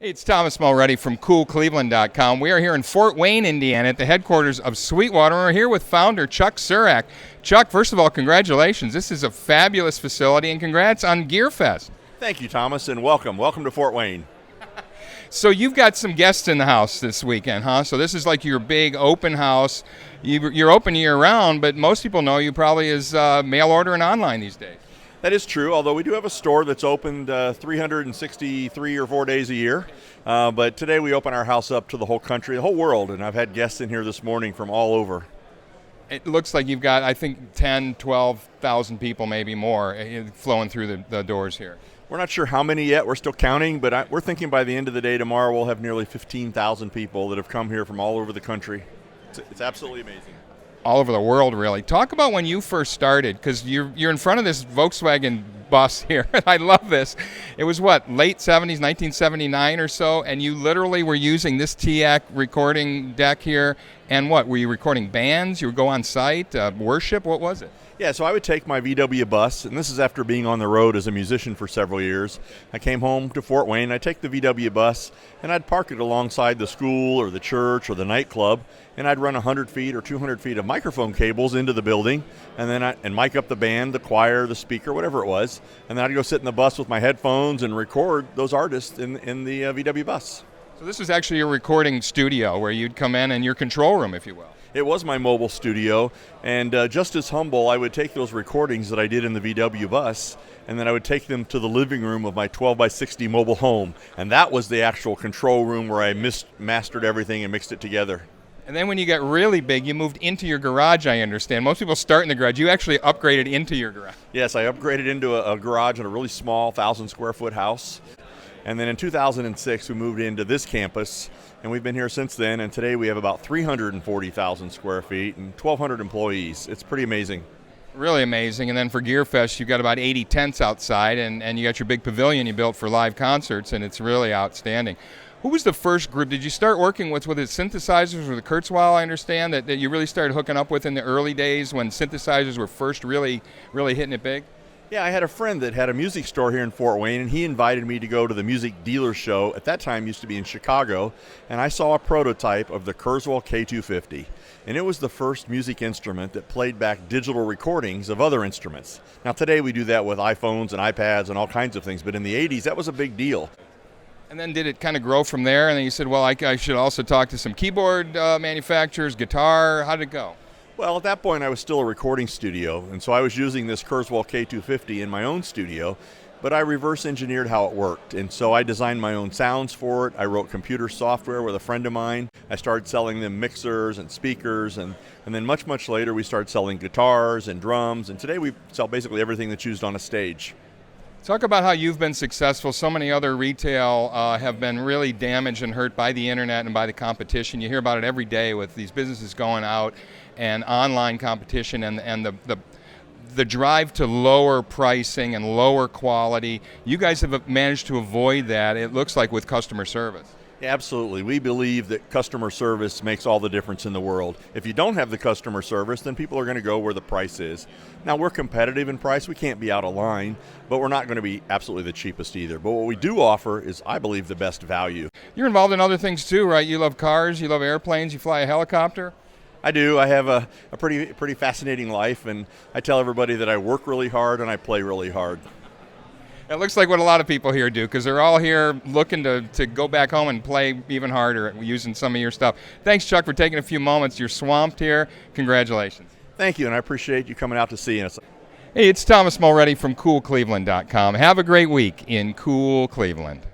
Hey, it's Thomas Mulready from CoolCleveland.com. We are here in Fort Wayne, Indiana, at the headquarters of Sweetwater. We're here with founder Chuck Surack. Chuck, first of all, congratulations. This is a fabulous facility, and congrats on GearFest. Thank you, Thomas, and welcome. Welcome to Fort Wayne. So you've got some guests in the house this weekend, huh? So this is like your big open house. You're open year-round, but most people know you probably as mail order and online these days. That is true, although we do have a store that's opened 363 or 4 days a year. But today we open our house up to the whole country, the whole world, and I've had guests in here this morning from all over. It looks like you've got, I think, 10, 12,000 people, maybe more, flowing through the doors here. We're not sure how many yet. We're still counting, but we're thinking by the end of the day tomorrow we'll have nearly 15,000 people that have come here from all over the country. It's absolutely amazing. All over the world, really. Talk about when you first started, because you're in front of this Volkswagen bus here. I love this. It was what, late 70s, 1979 or so, and you literally were using this TIAC recording deck here. And what, were you recording bands? You would go on site, worship? What was it? Yeah, so I would take my VW bus, and this is after being on the road as a musician for several years. I came home to Fort Wayne, I'd take the VW bus, and I'd park it alongside the school or the church or the nightclub, and I'd run 100 feet or 200 feet of microphone cables into the building, and then I'd mic up the band, the choir, the speaker, whatever it was, and then I'd go sit in the bus with my headphones and record those artists in the VW bus. So this was actually a recording studio where you'd come in your control room, if you will. It was my mobile studio, and just as humble, I would take those recordings that I did in the VW bus, and then I would take them to the living room of my 12 by 60 mobile home, and that was the actual control room where I mastered everything and mixed it together. And then when you got really big, you moved into your garage, I understand. Most people start in the garage. You actually upgraded into your garage. Yes, I upgraded into a garage in a really small 1,000-square-foot house. And then in 2006, we moved into this campus, and we've been here since then. And today we have about 340,000 square feet and 1,200 employees. It's pretty amazing. Really amazing. And then for GearFest, you've got about 80 tents outside, and you got your big pavilion you built for live concerts, and it's really outstanding. Who was the first group? Did you start working with it synthesizers or the Kurzweil, I understand, that you really started hooking up with in the early days when synthesizers were first really hitting it big? Yeah, I had a friend that had a music store here in Fort Wayne, and he invited me to go to the music dealer show. At that time, used to be in Chicago, and I saw a prototype of the Kurzweil K250. And it was the first music instrument that played back digital recordings of other instruments. Now, today we do that with iPhones and iPads and all kinds of things, but in the 80s, that was a big deal. And then did it kind of grow from there? And then you said, well, I should also talk to some keyboard manufacturers, guitar. How did it go? Well, at that point, I was still a recording studio, and so I was using this Kurzweil K250 in my own studio, but I reverse engineered how it worked, and so I designed my own sounds for it. I wrote computer software with a friend of mine. I started selling them mixers and speakers, and then much later, we started selling guitars and drums, and today we sell basically everything that's used on a stage. Talk about how you've been successful. So many other retail have been really damaged and hurt by the internet and by the competition. You hear about it every day with these businesses going out and online competition and the drive to lower pricing and lower quality. You guys have managed to avoid that, it looks like, with customer service. Yeah, absolutely. We believe that customer service makes all the difference in the world. If you don't have the customer service, then people are going to go where the price is. Now, we're competitive in price. We can't be out of line, but we're not going to be absolutely the cheapest either. But what we do offer is, I believe, the best value. You're involved in other things too, right? You love cars, you love airplanes, you fly a helicopter? I do. I have a pretty fascinating life, and I tell everybody that I work really hard and I play really hard. It looks like what a lot of people here do, because they're all here looking to go back home and play even harder using some of your stuff. Thanks, Chuck, for taking a few moments. You're swamped here. Congratulations. Thank you, and I appreciate you coming out to see us. Hey, it's Thomas Mulready from CoolCleveland.com. Have a great week in Cool Cleveland.